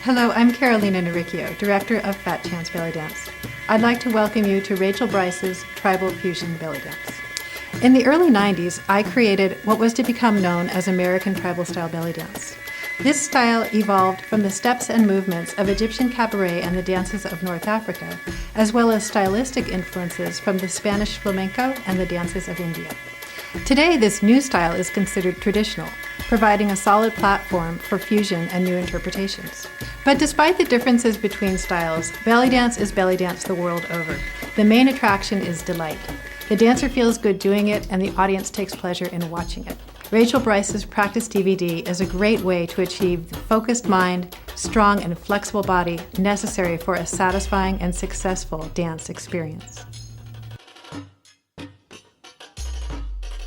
Hello, I'm Carolina Naricchio, Director of Fat Chance Bellydance. I'd like to welcome you to Rachel Brice's Tribal Fusion Bellydance. In the early 90s, I created what was to become known as American Tribal Style Bellydance. This style evolved from the steps and movements of Egyptian cabaret and the dances of North Africa, as well as stylistic influences from the Spanish flamenco and the dances of India. Today, this new style is considered traditional, providing a solid platform for fusion and new interpretations. But despite the differences between styles, belly dance is belly dance the world over. The main attraction is delight. The dancer feels good doing it, and the audience takes pleasure in watching it. Rachel Brice's practice DVD is a great way to achieve the focused mind, strong and flexible body necessary for a satisfying and successful dance experience.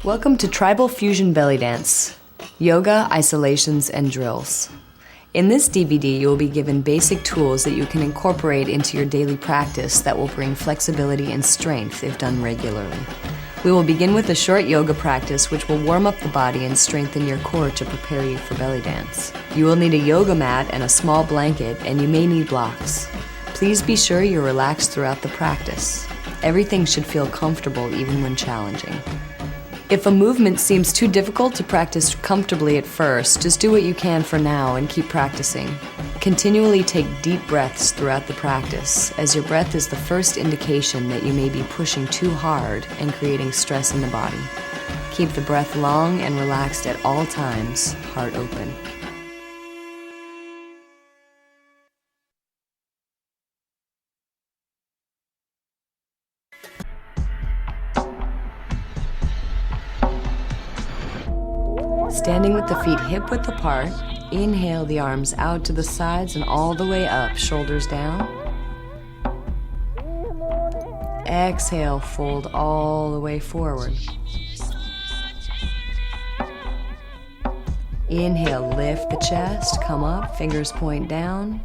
Welcome to Tribal Fusion Bellydance, yoga, isolations, and drills. In this DVD, you will be given basic tools that you can incorporate into your daily practice that will bring flexibility and strength if done regularly. We will begin with a short yoga practice which will warm up the body and strengthen your core to prepare you for belly dance. You will need a yoga mat and a small blanket, and you may need blocks. Please be sure you're relaxed throughout the practice. Everything should feel comfortable even when challenging. If a movement seems too difficult to practice comfortably at first, just do what you can for now and keep practicing. Continually take deep breaths throughout the practice, as your breath is the first indication that you may be pushing too hard and creating stress in the body. Keep the breath long and relaxed at all times, heart open. Standing with the feet hip-width apart, inhale the arms out to the sides and all the way up, shoulders down. Exhale, fold all the way forward. Inhale, lift the chest, come up, fingers point down.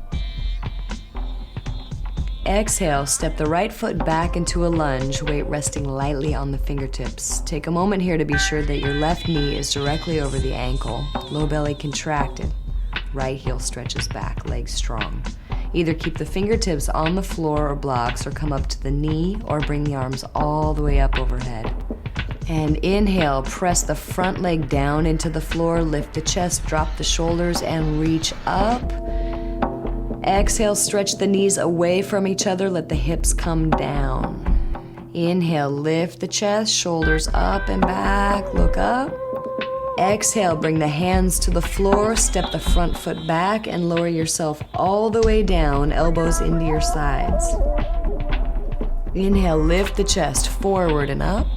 Exhale, step the right foot back into a lunge, weight resting lightly on the fingertips. Take a moment here to be sure that your left knee is directly over the ankle, low belly contracted. Right heel stretches back, legs strong. Either keep the fingertips on the floor or blocks, or come up to the knee, or bring the arms all the way up overhead. And inhale, press the front leg down into the floor, lift the chest, drop the shoulders, and reach up. Exhale, stretch the knees away from each other, let the hips come down. Inhale, lift the chest, shoulders up and back, look up. Exhale, bring the hands to the floor, step the front foot back and lower yourself all the way down, elbows into your sides. Inhale, lift the chest forward and up.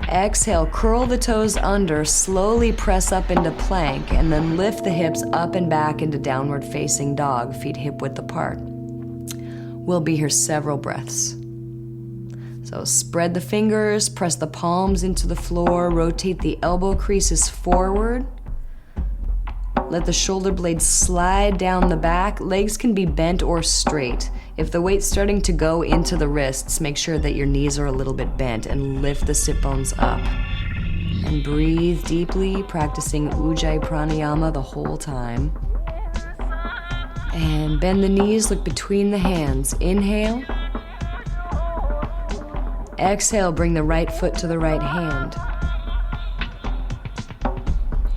Exhale, curl the toes under, slowly press up into plank, and then lift the hips up and back into downward facing dog, feet hip-width apart. We'll be here several breaths. So spread the fingers, press the palms into the floor, rotate the elbow creases forward. Let the shoulder blades slide down the back. Legs can be bent or straight. If the weight's starting to go into the wrists, make sure that your knees are a little bit bent and lift the sit bones up. And breathe deeply, practicing Ujjayi Pranayama the whole time. And bend the knees, look between the hands. Inhale. Exhale, bring the right foot to the right hand.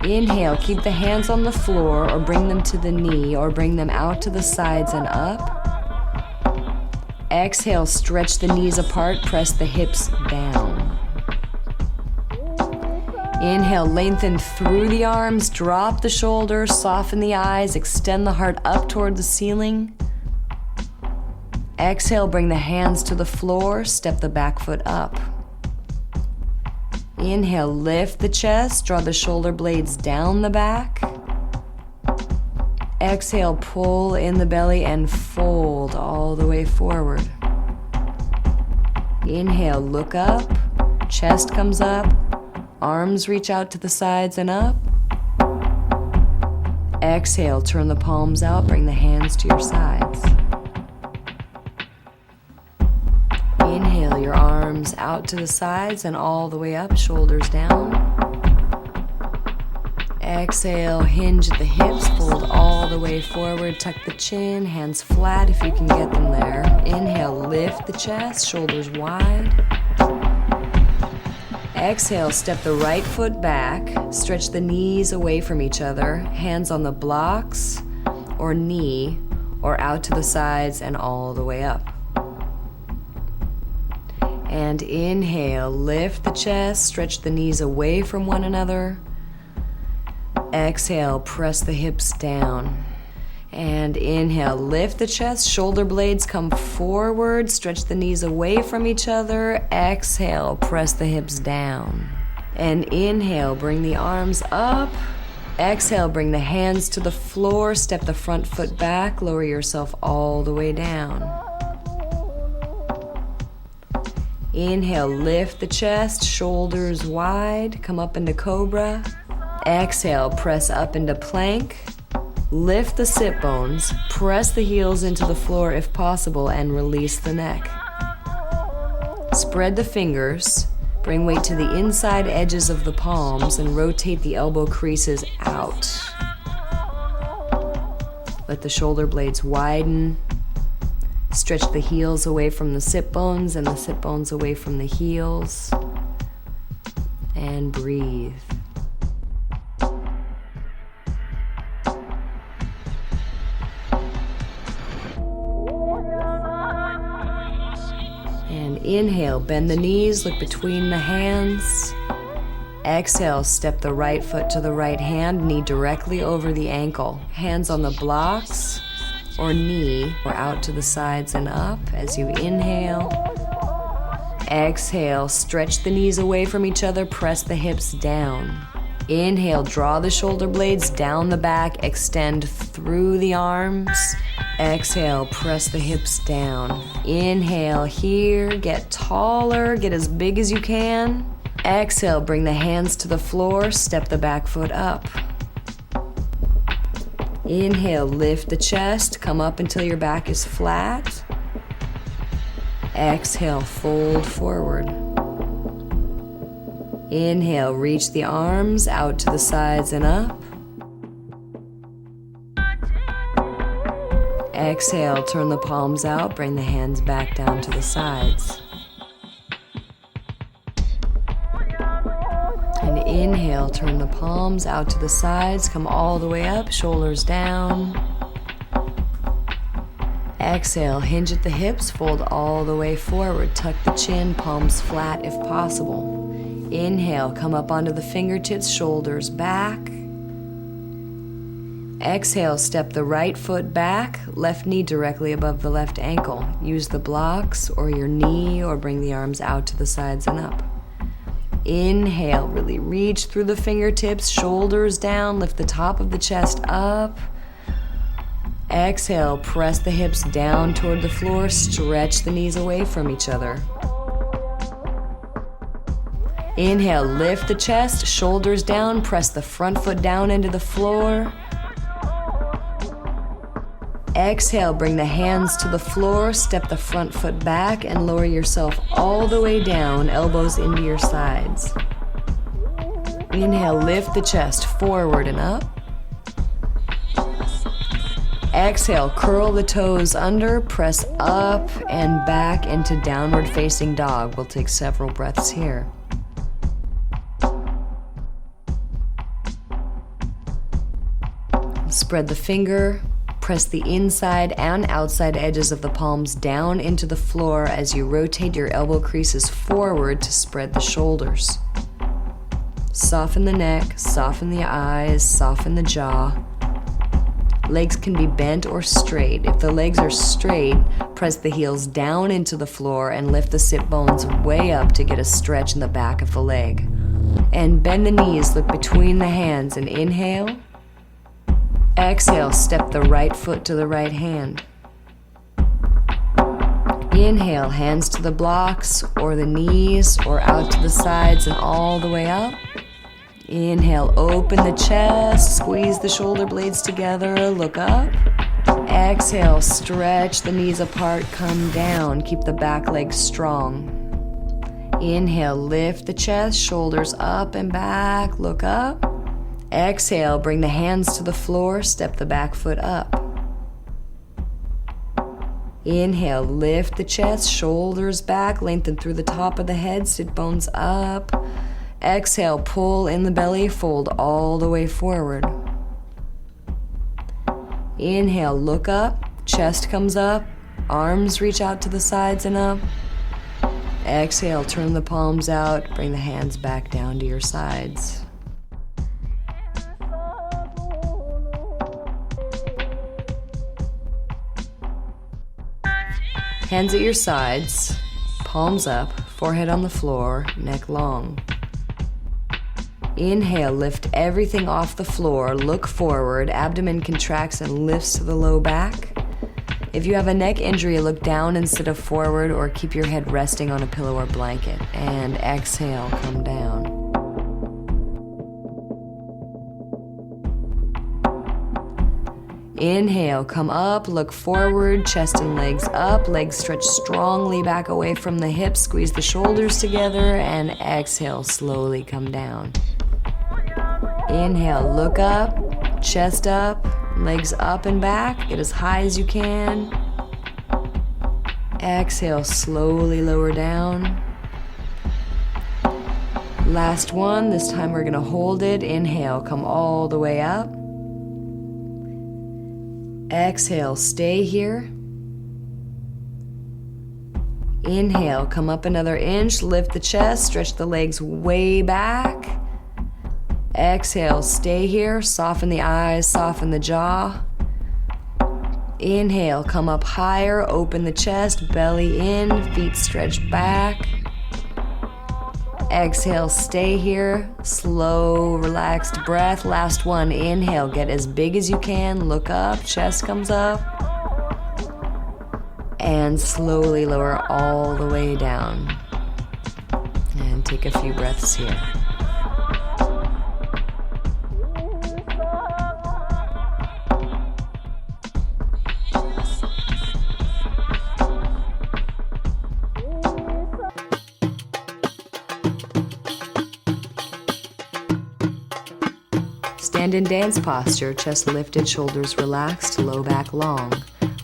Inhale, keep the hands on the floor or bring them to the knee or bring them out to the sides and up. Exhale, stretch the knees apart, press the hips down. Inhale, lengthen through the arms, drop the shoulders, soften the eyes, extend the heart up toward the ceiling. Exhale, bring the hands to the floor, step the back foot up. Inhale, lift the chest, draw the shoulder blades down the back. Exhale, pull in the belly and fold all the way forward. Inhale, look up, chest comes up, arms reach out to the sides and up. Exhale, turn the palms out, bring the hands to your sides. Inhale, your arms out to the sides and all the way up, shoulders down. Exhale, hinge at the hips, fold all the way forward, tuck the chin, hands flat if you can get them there. Inhale, lift the chest, shoulders wide. Exhale, step the right foot back, stretch the knees away from each other, hands on the blocks or knee or out to the sides and all the way up. And inhale, lift the chest, stretch the knees away from one another. Exhale, press the hips down. And inhale, lift the chest, shoulder blades come forward, stretch the knees away from each other. Exhale, press the hips down. And inhale, bring the arms up. Exhale, bring the hands to the floor, step the front foot back, lower yourself all the way down. Inhale, lift the chest, shoulders wide, come up into cobra. Exhale, press up into plank. Lift the sit bones, press the heels into the floor if possible, and release the neck. Spread the fingers, bring weight to the inside edges of the palms, and rotate the elbow creases out. Let the shoulder blades widen. Stretch the heels away from the sit bones and the sit bones away from the heels. And breathe. And inhale, bend the knees, look between the hands. Exhale, step the right foot to the right hand, knee directly over the ankle. Hands on the blocks or knee or out to the sides and up as you inhale. Exhale, stretch the knees away from each other, press the hips down. Inhale, draw the shoulder blades down the back, extend through the arms. Exhale, press the hips down. Inhale here, get taller, get as big as you can. Exhale, bring the hands to the floor, step the back foot up. Inhale, lift the chest, come up until your back is flat. Exhale, fold forward. Inhale, reach the arms out to the sides and up. Exhale, turn the palms out, bring the hands back down to the sides. And inhale, turn the palms out to the sides, come all the way up, shoulders down. Exhale, hinge at the hips, fold all the way forward, tuck the chin, palms flat if possible. Inhale, come up onto the fingertips, shoulders back. Exhale, step the right foot back, left knee directly above the left ankle. Use the blocks or your knee or bring the arms out to the sides and up. Inhale, really reach through the fingertips, shoulders down, lift the top of the chest up. Exhale, press the hips down toward the floor, stretch the knees away from each other. Inhale, lift the chest, shoulders down, press the front foot down into the floor. Exhale, bring the hands to the floor, step the front foot back and lower yourself all the way down, elbows into your sides. Inhale, lift the chest forward and up. Exhale, curl the toes under, press up and back into downward facing dog. We'll take several breaths here. Spread the finger. Press the inside and outside edges of the palms down into the floor as you rotate your elbow creases forward to spread the shoulders. Soften the neck, soften the eyes, soften the jaw. Legs can be bent or straight. If the legs are straight, press the heels down into the floor and lift the sit bones way up to get a stretch in the back of the leg. And bend the knees, look between the hands and inhale. Exhale, step the right foot to the right hand. Inhale, hands to the blocks or the knees or out to the sides and all the way up. Inhale, open the chest, squeeze the shoulder blades together, look up. Exhale, stretch the knees apart, come down, keep the back leg strong. Inhale, lift the chest, shoulders up and back, look up. Exhale, bring the hands to the floor, step the back foot up. Inhale, lift the chest, shoulders back, lengthen through the top of the head, sit bones up. Exhale, pull in the belly, fold all the way forward. Inhale, look up, chest comes up, arms reach out to the sides and up. Exhale, turn the palms out, bring the hands back down to your sides. Hands at your sides, palms up, forehead on the floor, neck long. Inhale, lift everything off the floor, look forward, abdomen contracts and lifts to the low back. If you have a neck injury, look down instead of forward or keep your head resting on a pillow or blanket. And exhale, come down. Inhale, come up, look forward, chest and legs up, legs stretch strongly back away from the hips, squeeze the shoulders together, and exhale, slowly come down. Inhale, look up, chest up, legs up and back, get as high as you can. Exhale, slowly lower down. Last one, this time we're gonna hold it. Inhale, come all the way up. Exhale, stay here. Inhale, come up another inch, lift the chest, stretch the legs way back. Exhale, stay here, soften the eyes, soften the jaw. Inhale, come up higher, open the chest, belly in, feet stretched back. Exhale, stay here, slow, relaxed breath. Last one, inhale, get as big as you can, look up, chest comes up. And slowly lower all the way down. And take a few breaths here. Stand in dance posture, chest lifted, shoulders relaxed, low back long.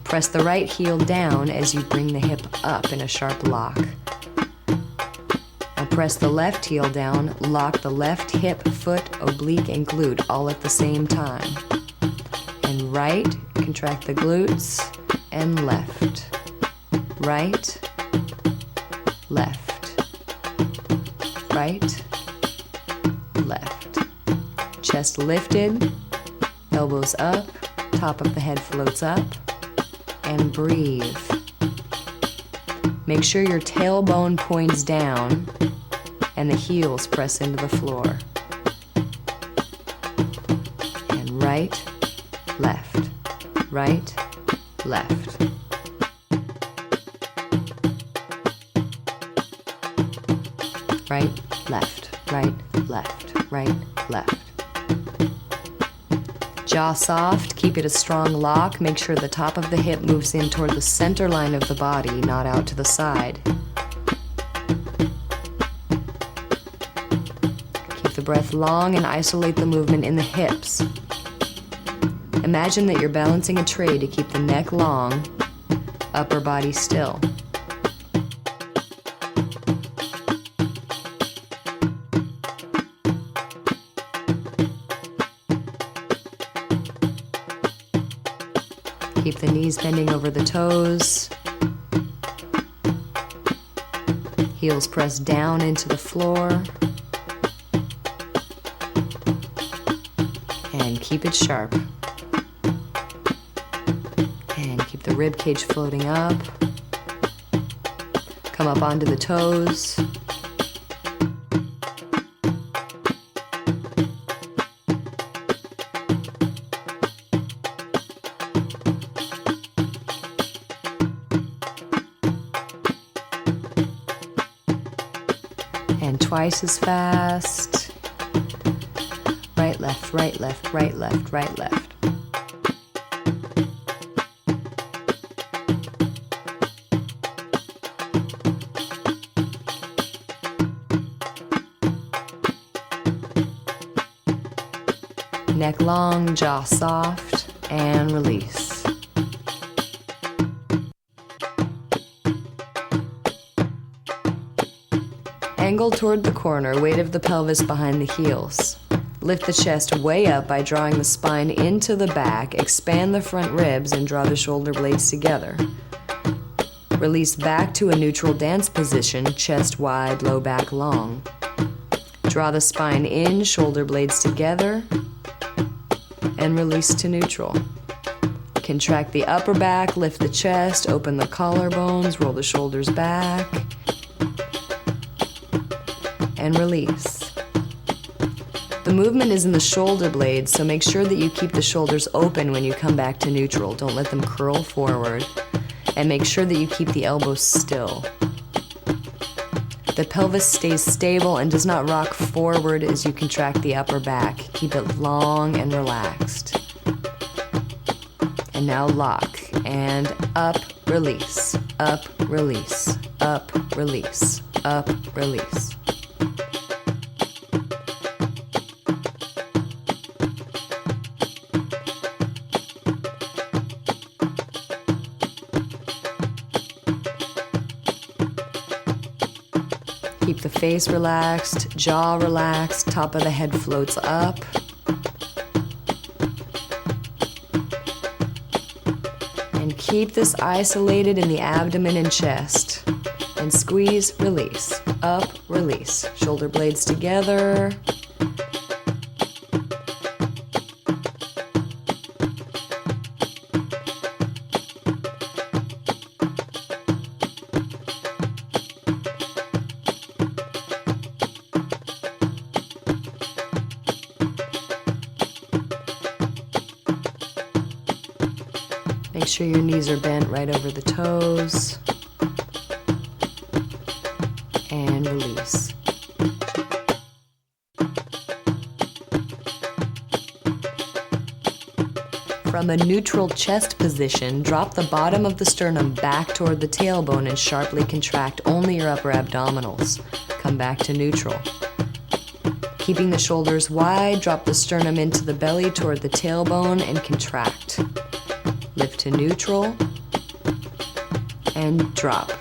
Press the right heel down as you bring the hip up in a sharp lock. Now press the left heel down, lock the left hip, foot, oblique, and glute all at the same time. And right, contract the glutes, and left. Right, left. Right, left. Chest lifted, elbows up, top of the head floats up, and breathe. Make sure your tailbone points down and the heels press into the floor. And right, left, right, left. Right, left, right, left, right, left. Jaw soft, keep it a strong lock. Make sure the top of the hip moves in toward the center line of the body, not out to the side. Keep the breath long and isolate the movement in the hips. Imagine that you're balancing a tray to keep the neck long, upper body still. Keep the knees bending over the toes. Heels press down into the floor. And keep it sharp. And keep the rib cage floating up. Come up onto the toes. And twice as fast. Right, left, right, left, right, left, right, left. neck long, jaw soft, and release. Angle toward the corner, weight of the pelvis behind the heels. Lift the chest way up by drawing the spine into the back, expand the front ribs, and draw the shoulder blades together. Release back to a neutral dance position, chest wide, low back long. Draw the spine in, shoulder blades together, and release to neutral. Contract the upper back, lift the chest, open the collarbones, roll the shoulders back, and release. The movement is in the shoulder blades, so make sure that you keep the shoulders open when you come back to neutral. Don't let them curl forward, and make sure that you keep the elbows still. The pelvis stays stable and does not rock forward as you contract the upper back. Keep it long and relaxed. And now lock, and up, release, up, release, up, release, up, release. Keep the face relaxed, jaw relaxed, top of the head floats up. And keep this isolated in the abdomen and chest. And squeeze, release, up, release. Shoulder blades together. Make sure your knees are bent right over the toes. And release. From a neutral chest position, drop the bottom of the sternum back toward the tailbone and sharply contract only your upper abdominals. Come back to neutral. Keeping the shoulders wide, drop the sternum into the belly toward the tailbone and contract. Lift to neutral, and drop.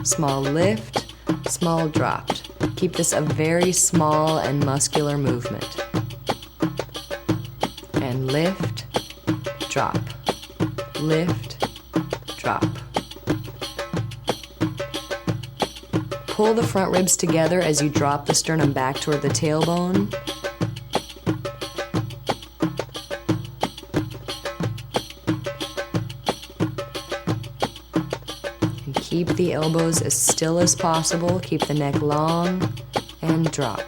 Small lift, small drop. Keep this a very small and muscular movement. And lift, drop, lift, drop. Pull the front ribs together as you drop the sternum back toward the tailbone. Keep the elbows as still as possible. Keep the neck long and drop.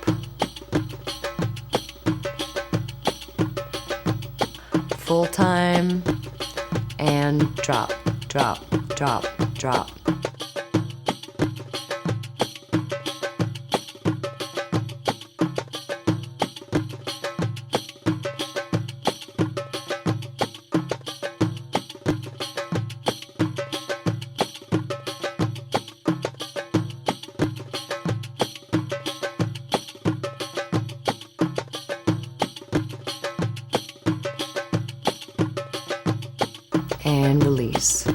Full time and drop, drop, drop, drop. And release.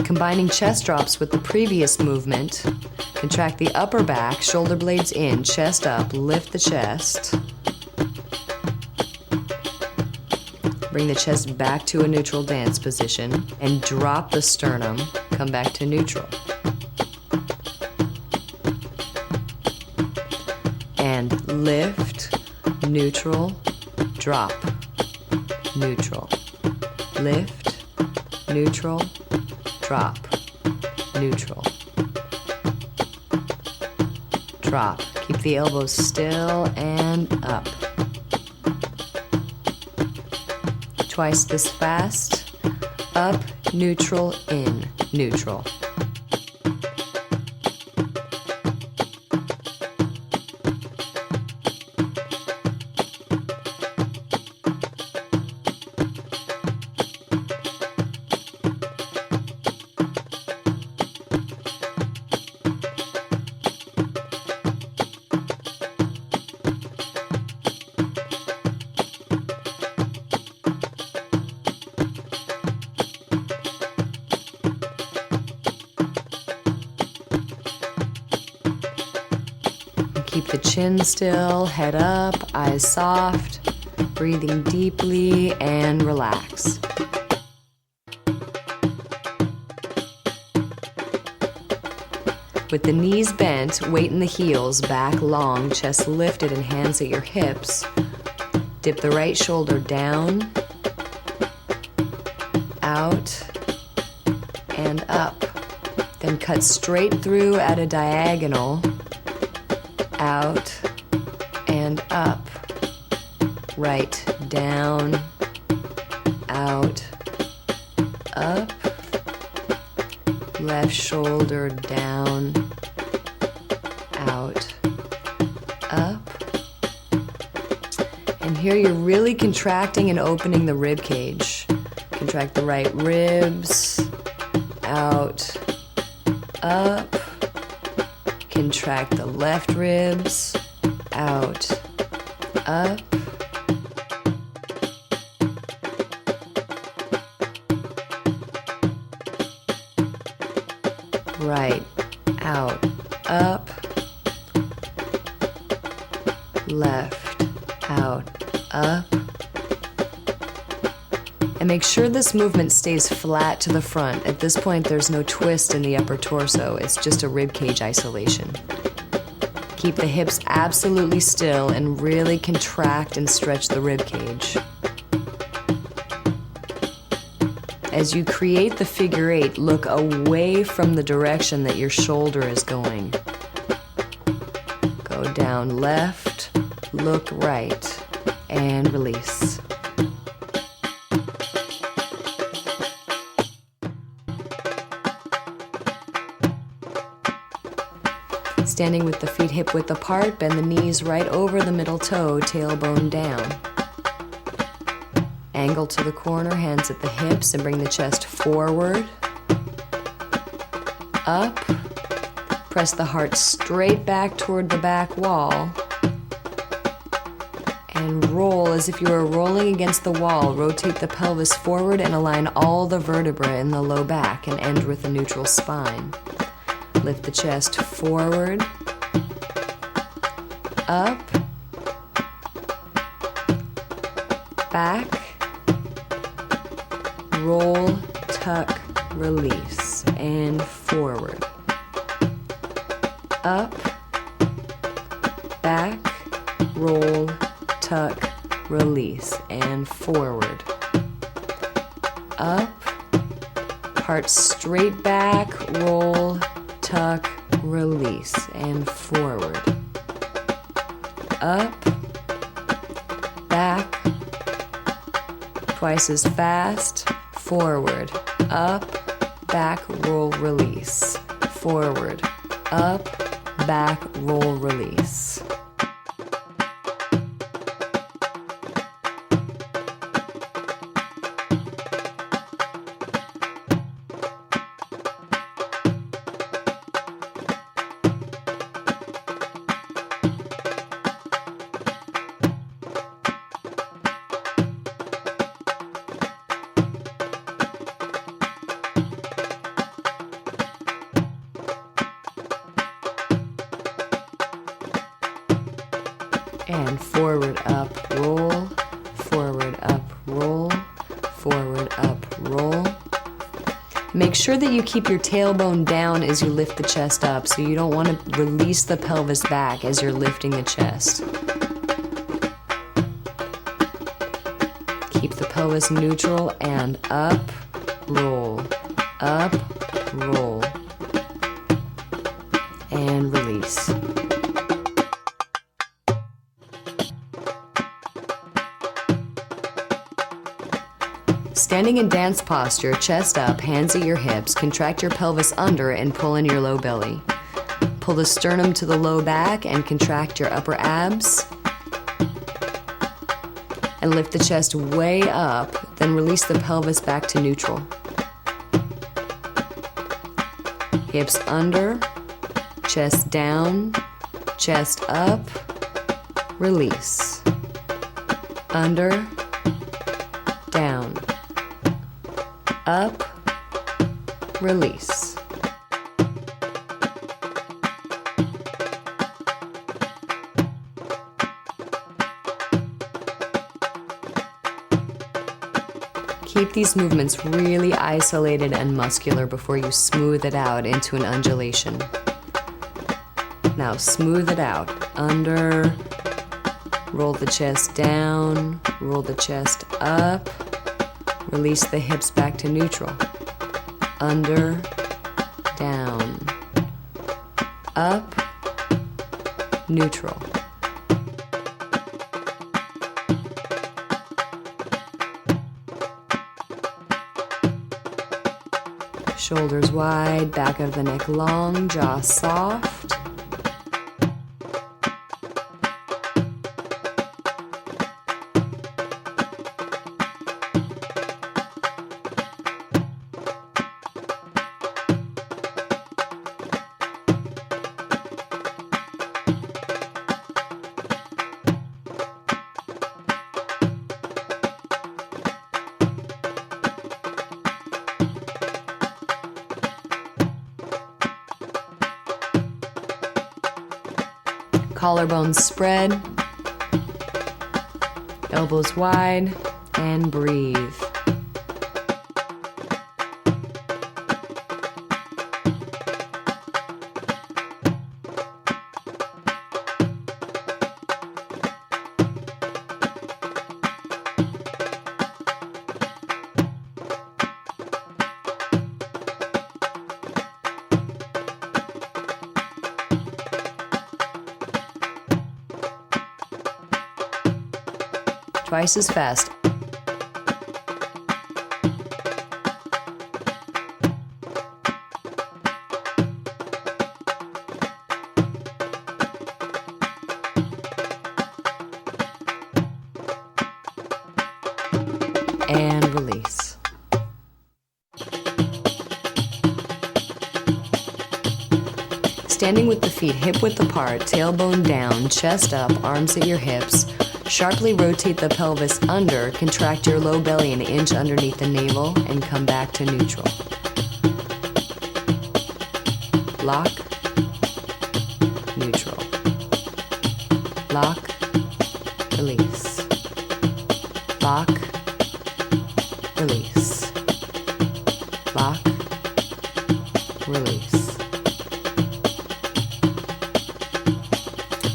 Combining chest drops with the previous movement, contract the upper back, shoulder blades in, chest up, lift the chest. Bring the chest back to a neutral dance position and drop the sternum, come back to neutral. And lift, neutral, drop, neutral. Lift, neutral, drop, neutral. Drop. Keep the elbows still and up. Twice this fast. Up, neutral, in, neutral. Keep the chin still, head up, eyes soft, breathing deeply and relax. With the knees bent, weight in the heels, back long, chest lifted and hands at your hips. Dip the right shoulder down, out, and up. Then cut straight through at a diagonal, out, and up. Right, down, out, up. Left shoulder down, out, up. And here you're really contracting and opening the rib cage. Contract the right ribs, out, up. Contract the left ribs, out, up. Right, out, up, left, out, up. And make sure this movement stays flat to the front. At this point, there's no twist in the upper torso. It's just a rib cage isolation. Keep the hips absolutely still and really contract and stretch the rib cage. As you create the figure eight, look away from the direction that your shoulder is going. Go down left, look right, and release. Standing with the feet hip width apart, bend the knees right over the middle toe, tailbone down. Angle to the corner, hands at the hips, and bring the chest forward, up. Press the heart straight back toward the back wall, and roll as if you were rolling against the wall. Rotate the pelvis forward and align all the vertebrae in the low back and end with a neutral spine. Lift the chest forward, up, back, roll, tuck, release, and forward. Up, back, roll, tuck, release, and forward. Up, heart straight back, roll, tuck, release, and forward. Up, back, twice as fast, forward, up, back, roll, release, forward, up, back, roll, release. And forward, up, roll, forward, up, roll, forward, up, roll. Make sure that you keep your tailbone down as you lift the chest up, so you don't want to release the pelvis back as you're lifting the chest. Keep the pelvis neutral and up, roll, and release. Standing in dance posture, chest up, hands at your hips, contract your pelvis under and pull in your low belly. Pull the sternum to the low back and contract your upper abs. And lift the chest way up, then release the pelvis back to neutral. Hips under, chest down, chest up, release. Under, down, up, release. Keep these movements really isolated and muscular before you smooth it out into an undulation. Now smooth it out. Under, roll the chest down, roll the chest up, release the hips back to neutral. Under, down, up, neutral. Shoulders wide, back of the neck long, jaw soft. Collarbones spread, elbows wide, and breathe. Twice as fast. And release. Standing with the feet hip width apart, tailbone down, chest up, arms at your hips. Sharply rotate the pelvis under, contract your low belly an inch underneath the navel, and come back to neutral. Lock, neutral. Lock, release. Lock, release. Lock, release.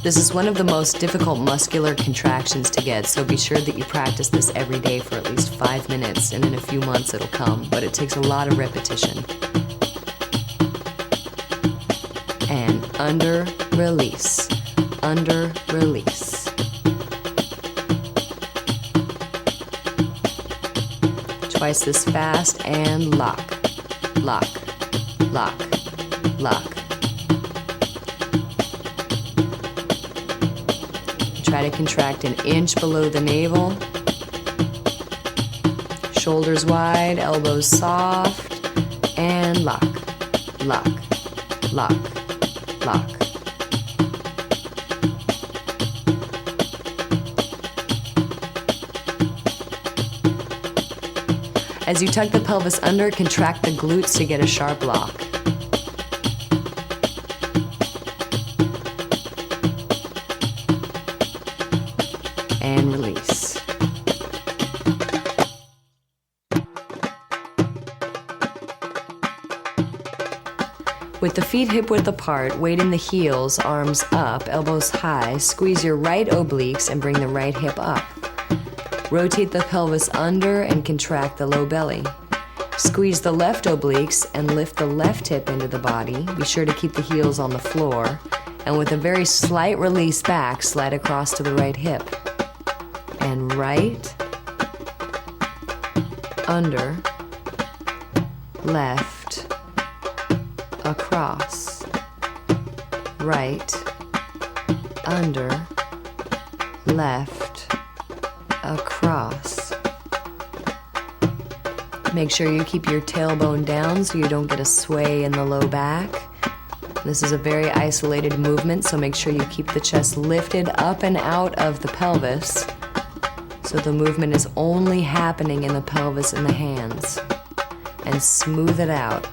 This is one of the most difficult muscular contractions to get, so be sure that you practice this every day for at least 5 minutes, and in a few months it'll come, but it takes a lot of repetition. And under, release. Under, release. Twice as fast, and lock, lock, lock, lock. Try to contract an inch below the navel. Shoulders wide, elbows soft, and lock, lock, lock, lock. As you tuck the pelvis under, contract the glutes to get a sharp lock. And release. With the feet hip width apart, weight in the heels, arms up, elbows high, squeeze your right obliques and bring the right hip up. Rotate the pelvis under and contract the low belly. Squeeze the left obliques and lift the left hip into the body. Be sure to keep the heels on the floor. And with a very slight release back, slide across to the right hip. And right, under, left, across, right, under, left, across. Make sure you keep your tailbone down so you don't get a sway in the low back. This is a very isolated movement, so make sure you keep the chest lifted up and out of the pelvis. So the movement is only happening in the pelvis and the hands. And smooth it out.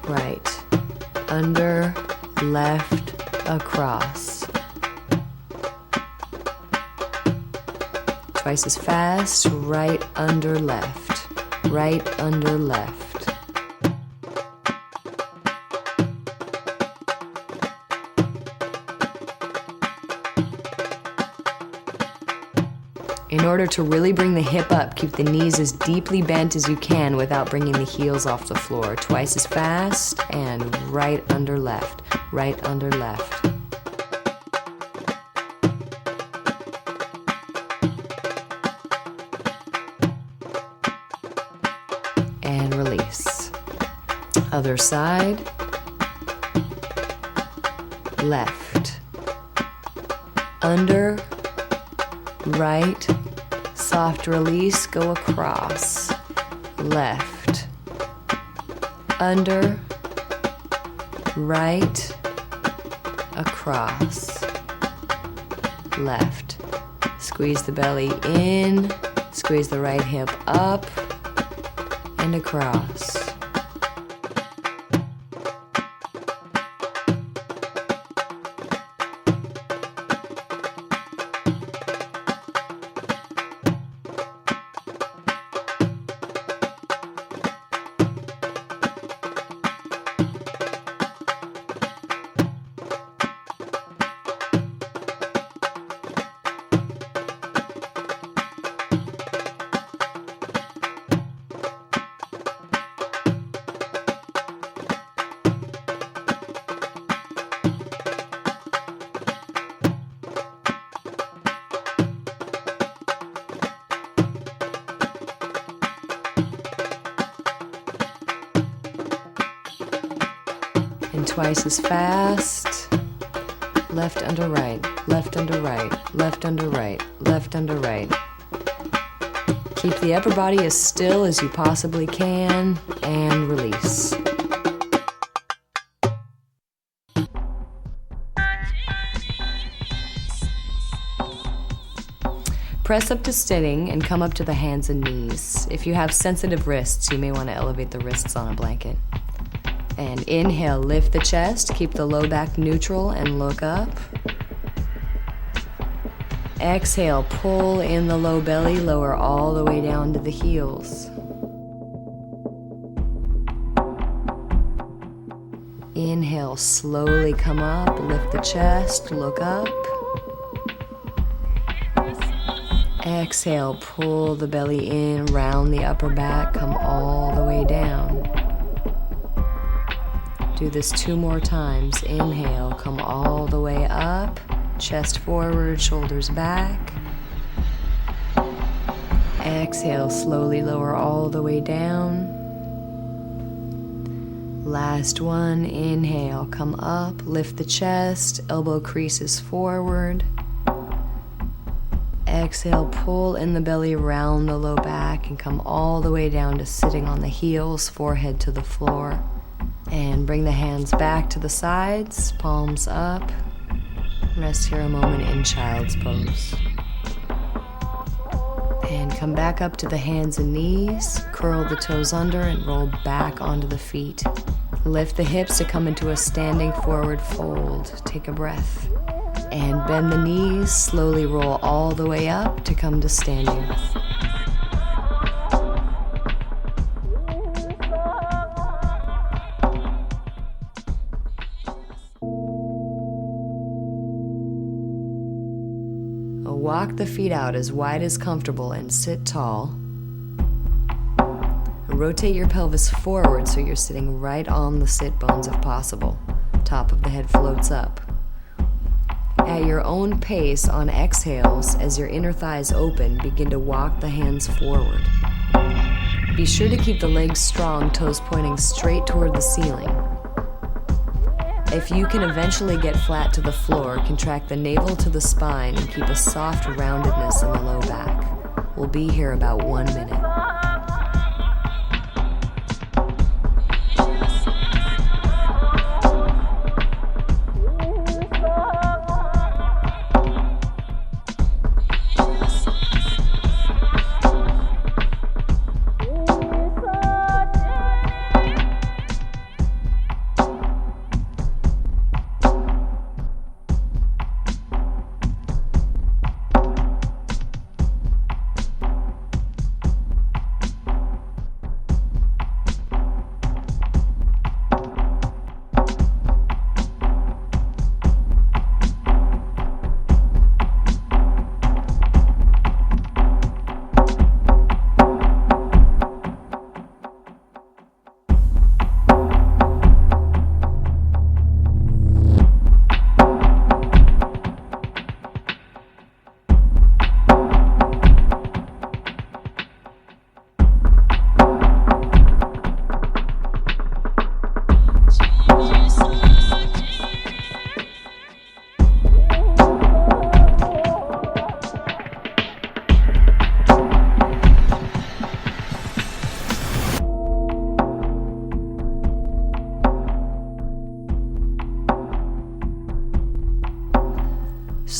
Right, under, left, across. Twice as fast, right under left, right under left. In order to really bring the hip up, keep the knees as deeply bent as you can without bringing the heels off the floor. Twice as fast, and right under left, right under left. And release. Other side. Left. Under. Right. Soft release, go across. Left. Under. Right. Across. Left. Squeeze the belly in. Squeeze the right hip up. And across. And twice as fast. Left under right, left under right, left under right, left under right. Keep the upper body as still as you possibly can, and release. Press up to sitting and come up to the hands and knees. If you have sensitive wrists, you may want to elevate the wrists on a blanket. And inhale, lift the chest, keep the low back neutral and look up. Exhale, pull in the low belly, lower all the way down to the heels. Inhale, slowly come up, lift the chest, look up. Exhale, pull the belly in, round the upper back, come all the way down. Do this 2 more times. Inhale, come all the way up, chest forward, shoulders back. Exhale, slowly lower all the way down. Last one, inhale, come up, lift the chest, elbow creases forward. Exhale, pull in the belly, round the low back, and come all the way down to sitting on the heels, forehead to the floor. And bring the hands back to the sides, palms up. Rest here a moment in child's pose. And come back up to the hands and knees, curl the toes under and roll back onto the feet. Lift the hips to come into a standing forward fold. Take a breath. And bend the knees, slowly roll all the way up to come to standing. Walk the feet out as wide as comfortable and sit tall. Rotate your pelvis forward so you're sitting right on the sit bones if possible. Top of the head floats up. At your own pace on exhales, as your inner thighs open, begin to walk the hands forward. Be sure to keep the legs strong, toes pointing straight toward the ceiling. If you can eventually get flat to the floor, contract the navel to the spine and keep a soft roundedness in the low back. We'll be here about 1 minute.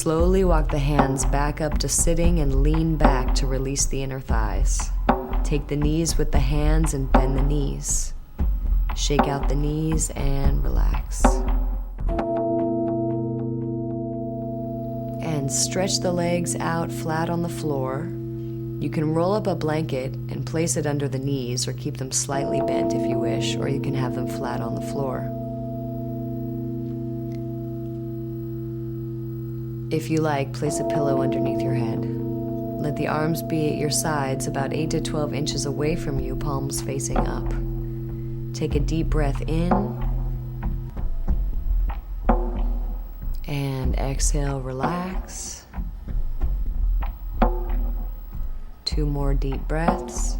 slowly walk the hands back up to sitting and lean back to release the inner thighs. Take the knees with the hands and bend the knees. Shake out the knees and relax. And stretch the legs out flat on the floor. You can roll up a blanket and place it under the knees or keep them slightly bent if you wish, or you can have them flat on the floor. If you like, place a pillow underneath your head. Let the arms be at your sides about 8 to 12 inches away from you, palms facing up. Take a deep breath in and exhale, relax. 2 more deep breaths.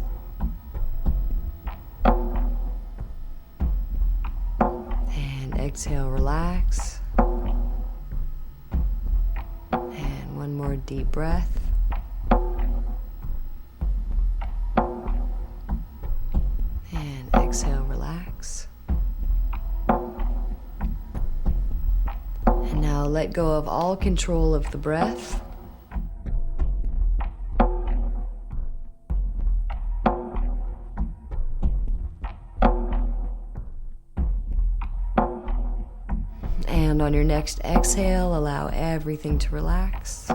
And exhale, relax. And 1 more deep breath. And exhale, relax. And now let go of all control of the breath. And on your next exhale, allow everything to relax.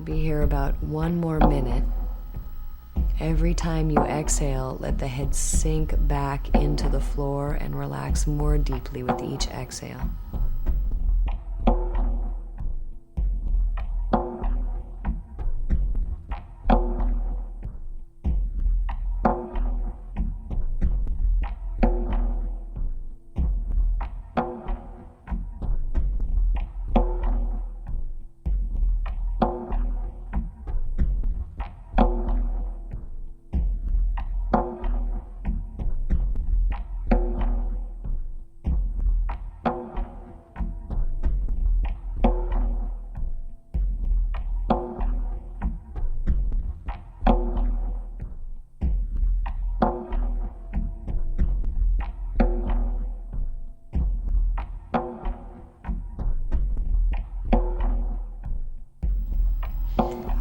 Be here about 1 more minute. Every time you exhale, let the head sink back into the floor and relax more deeply with each exhale.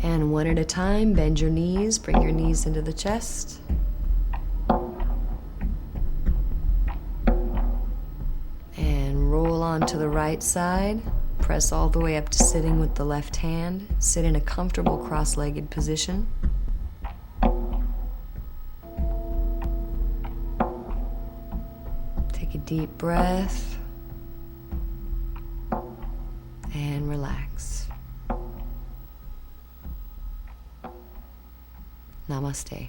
And 1 at a time, bend your knees, bring your knees into the chest. to the right side. Press all the way up to sitting with the left hand. Sit in a comfortable cross-legged position. Take a deep breath and relax. Namaste.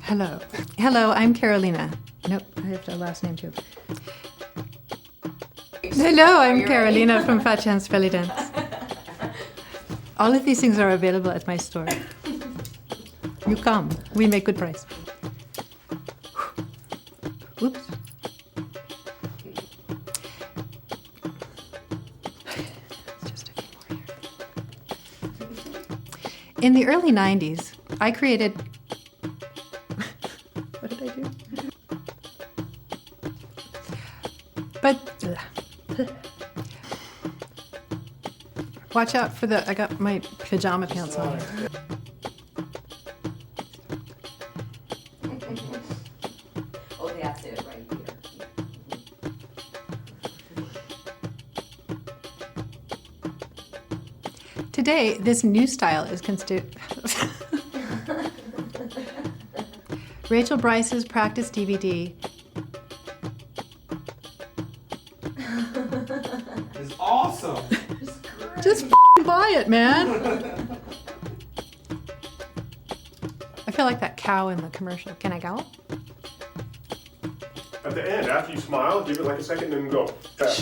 Hello. Hello, I'm Carolina. Nope, I have the last name too. Hello, I'm Carolina from Fat Chance Bellydance. All of these things are available at my store. You come. We make good price. Oops. Just a few more here. In the early 90s, I created... What did I do? Watch out for I got my pajama pants on. Oh, that's it right here. Today, this new style is Rachel Brice's practice DVD. It's awesome. Just buy it, man. I feel like that cow in the commercial. Can I go? the end. After you smile, give it like a second, then go. Tap.